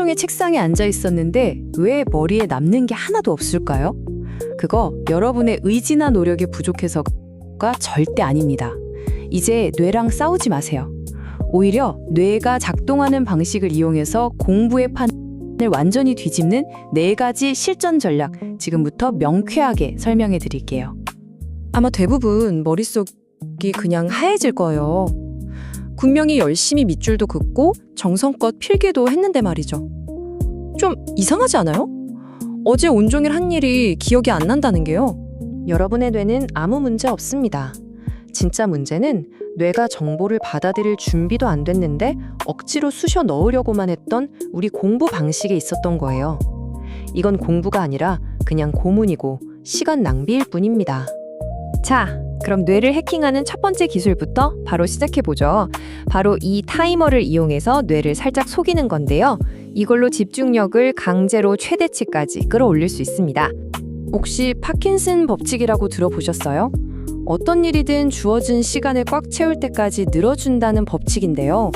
종일 책상에 앉아 있었는데 왜 머리에 남는 게 하나도 없을까요? 그거 여러분의 의지나 노력이 부족해서가 절대 아닙니다. 이제 뇌랑 싸우지 마세요. 오히려 뇌가 작동하는 방식을 이용해서 공부의 판을 완전히 뒤집는 4가지 실전 전략 지금부터 명쾌하게 설명해 드릴게요. 아마 대부분 머릿속이 그냥 하얘질 거예요. 분명히 열심히 밑줄도 긋고 정성껏 필기도 했는데 말이죠. 좀 이상하지 않아요? 어제 온종일 한 일이 기억이 안 난다는 게요. 여러분의 뇌는 아무 문제 없습니다. 진짜 문제는 뇌가 정보를 받아들일 준비도 안 됐는데 억지로 쑤셔 넣으려고만 했던 우리 공부 방식에 있었던 거예요. 이건 공부가 아니라 그냥 고문이고 시간 낭비일 뿐입니다. 자, 그럼 뇌를 해킹하는 첫 번째 기술부터 바로 시작해보죠. 바로 이 타이머를 이용해서 뇌를 살짝 속이는 건데요. 이걸로 집중력을 강제로 최대치까지 끌어올릴 수 있습니다. 혹시 파킨슨 법칙이라고 들어보셨어요? 어떤 일이든 주어진 시간을 꽉 채울 때까지 늘어준다는 법칙인데요.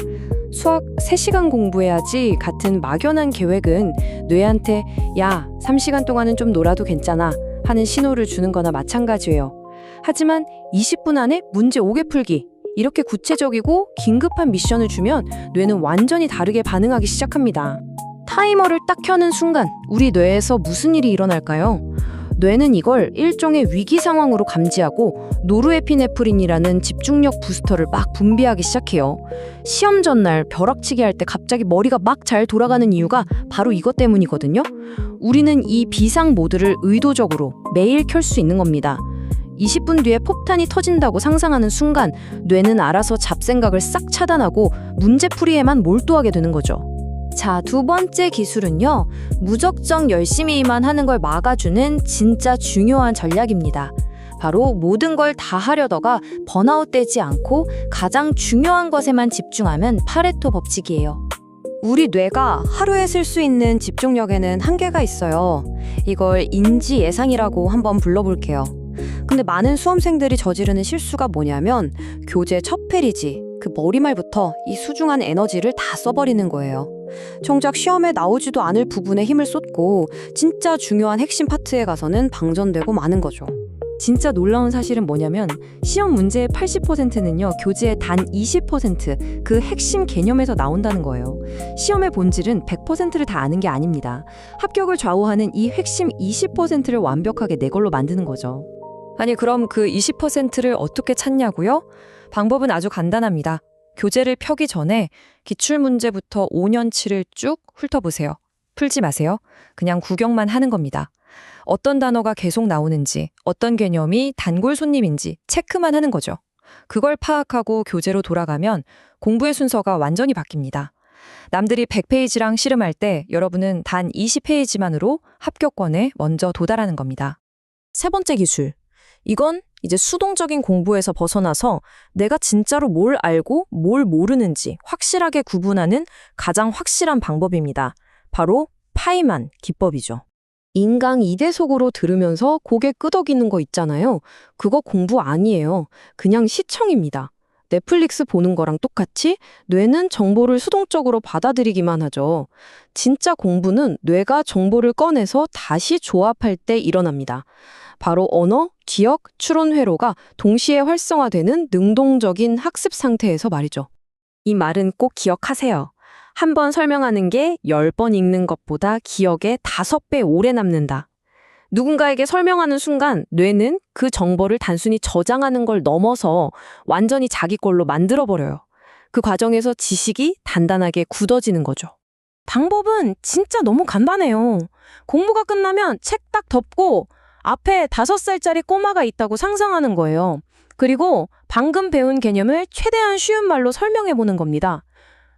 수학 3시간 공부해야지 같은 막연한 계획은 뇌한테 야, 3시간 동안은 좀 놀아도 괜찮아 하는 신호를 주는 거나 마찬가지예요. 하지만 20분 안에 문제 5개 풀기, 이렇게 구체적이고 긴급한 미션을 주면 뇌는 완전히 다르게 반응하기 시작합니다. 타이머를 딱 켜는 순간 우리 뇌에서 무슨 일이 일어날까요? 뇌는 이걸 일종의 위기 상황으로 감지하고 노르에피네프린이라는 집중력 부스터를 막 분비하기 시작해요. 시험 전날 벼락치기 할 때 갑자기 머리가 막 잘 돌아가는 이유가 바로 이것 때문이거든요. 우리는 이 비상 모드를 의도적으로 매일 켤 수 있는 겁니다. 20분 뒤에 폭탄이 터진다고 상상하는 순간 뇌는 알아서 잡생각을 싹 차단하고 문제풀이에만 몰두하게 되는 거죠. 자, 두 번째 기술은요. 무작정 열심히만 하는 걸 막아주는 진짜 중요한 전략입니다. 바로 모든 걸 다 하려다가 번아웃 되지 않고 가장 중요한 것에만 집중하면 파레토 법칙이에요. 우리 뇌가 하루에 쓸 수 있는 집중력에는 한계가 있어요. 이걸 인지 예상이라고 한번 불러볼게요. 근데 많은 수험생들이 저지르는 실수가 뭐냐면 교재 첫 페이지, 그 머리말부터 이 소중한 에너지를 다 써버리는 거예요. 정작 시험에 나오지도 않을 부분에 힘을 쏟고 진짜 중요한 핵심 파트에 가서는 방전되고 마는 거죠. 진짜 놀라운 사실은 뭐냐면 시험 문제의 80%는요 교재의 단 20% 그 핵심 개념에서 나온다는 거예요. 시험의 본질은 100%를 다 아는 게 아닙니다. 합격을 좌우하는 이 핵심 20%를 완벽하게 내 걸로 만드는 거죠. 아니, 그럼 그 20%를 어떻게 찾냐고요? 방법은 아주 간단합니다. 교재를 펴기 전에 기출문제부터 5년치를 쭉 훑어보세요. 풀지 마세요. 그냥 구경만 하는 겁니다. 어떤 단어가 계속 나오는지, 어떤 개념이 단골 손님인지 체크만 하는 거죠. 그걸 파악하고 교재로 돌아가면 공부의 순서가 완전히 바뀝니다. 남들이 100페이지랑 씨름할 때 여러분은 단 20페이지만으로 합격권에 먼저 도달하는 겁니다. 세 번째 기술. 이건 이제 수동적인 공부에서 벗어나서 내가 진짜로 뭘 알고 뭘 모르는지 확실하게 구분하는 가장 확실한 방법입니다. 바로 파이만 기법이죠. 인강 2대속으로 들으면서 고개 끄덕이는 거 있잖아요. 그거 공부 아니에요. 그냥 시청입니다. 넷플릭스 보는 거랑 똑같이 뇌는 정보를 수동적으로 받아들이기만 하죠. 진짜 공부는 뇌가 정보를 꺼내서 다시 조합할 때 일어납니다. 바로 언어, 기억, 추론 회로가 동시에 활성화되는 능동적인 학습 상태에서 말이죠. 이 말은 꼭 기억하세요. 한 번 설명하는 게 10번 읽는 것보다 기억에 5배 오래 남는다. 누군가에게 설명하는 순간 뇌는 그 정보를 단순히 저장하는 걸 넘어서 완전히 자기 걸로 만들어버려요. 그 과정에서 지식이 단단하게 굳어지는 거죠. 방법은 진짜 너무 간단해요. 공부가 끝나면 책 딱 덮고 앞에 5살짜리 꼬마가 있다고 상상하는 거예요. 그리고 방금 배운 개념을 최대한 쉬운 말로 설명해보는 겁니다.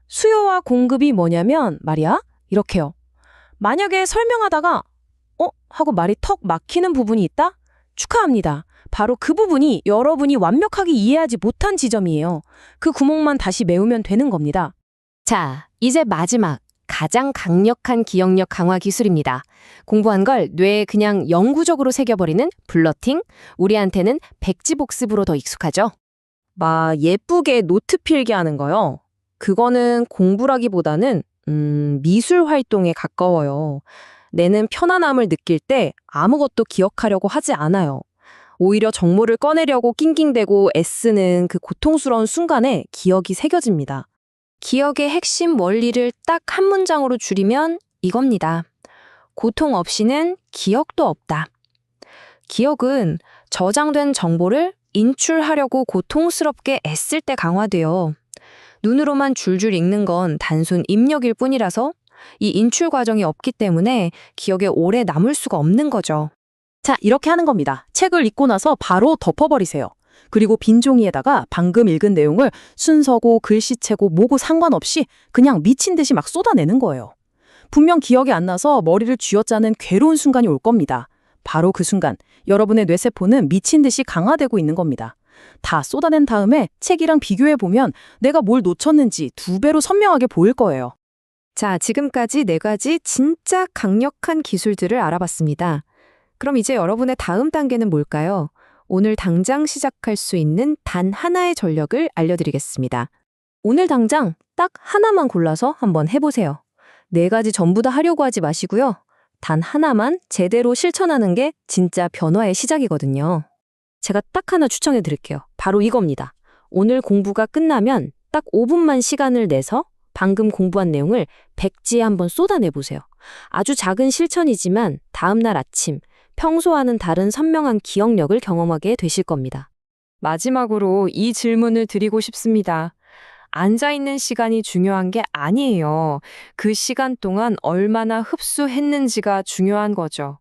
수요와 공급이 뭐냐면 말이야, 이렇게요. 만약에 설명하다가 하고 말이 턱 막히는 부분이 있다? 축하합니다. 바로 그 부분이 여러분이 완벽하게 이해하지 못한 지점이에요. 그 구멍만 다시 메우면 되는 겁니다. 자, 이제 마지막 가장 강력한 기억력 강화 기술입니다. 공부한 걸 뇌에 그냥 영구적으로 새겨버리는 블러팅, 우리한테는 백지복습으로 더 익숙하죠. 막 예쁘게 노트 필기하는 거요. 그거는 공부라기보다는 미술 활동에 가까워요. 뇌는 편안함을 느낄 때 아무것도 기억하려고 하지 않아요. 오히려 정보를 꺼내려고 낑낑대고 애쓰는 그 고통스러운 순간에 기억이 새겨집니다. 기억의 핵심 원리를 딱 한 문장으로 줄이면 이겁니다. 고통 없이는 기억도 없다. 기억은 저장된 정보를 인출하려고 고통스럽게 애쓸 때 강화돼요. 눈으로만 줄줄 읽는 건 단순 입력일 뿐이라서 이 인출 과정이 없기 때문에 기억에 오래 남을 수가 없는 거죠. 자, 이렇게 하는 겁니다. 책을 읽고 나서 바로 덮어버리세요. 그리고 빈 종이에다가 방금 읽은 내용을 순서고 글씨체고 뭐고 상관없이 그냥 미친 듯이 막 쏟아내는 거예요. 분명 기억이 안 나서 머리를 쥐어짜는 괴로운 순간이 올 겁니다. 바로 그 순간 여러분의 뇌세포는 미친 듯이 강화되고 있는 겁니다. 다 쏟아낸 다음에 책이랑 비교해보면 내가 뭘 놓쳤는지 2배로 선명하게 보일 거예요. 자, 지금까지 4가지 진짜 강력한 기술들을 알아봤습니다. 그럼 이제 여러분의 다음 단계는 뭘까요? 오늘 당장 시작할 수 있는 단 하나의 전력을 알려드리겠습니다. 오늘 당장 딱 하나만 골라서 한번 해보세요. 4가지 전부 다 하려고 하지 마시고요. 단 하나만 제대로 실천하는 게 진짜 변화의 시작이거든요. 제가 딱 하나 추천해 드릴게요. 바로 이겁니다. 오늘 공부가 끝나면 딱 5분만 시간을 내서 방금 공부한 내용을 백지에 한번 쏟아내보세요. 아주 작은 실천이지만 다음날 아침 평소와는 다른 선명한 기억력을 경험하게 되실 겁니다. 마지막으로 이 질문을 드리고 싶습니다. 앉아있는 시간이 중요한 게 아니에요. 그 시간 동안 얼마나 흡수했는지가 중요한 거죠.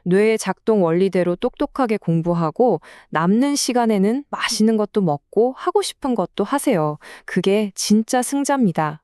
뇌의 작동 원리대로 똑똑하게 공부하고 남는 시간에는 맛있는 것도 먹고 하고 싶은 것도 하세요. 그게 진짜 승자입니다.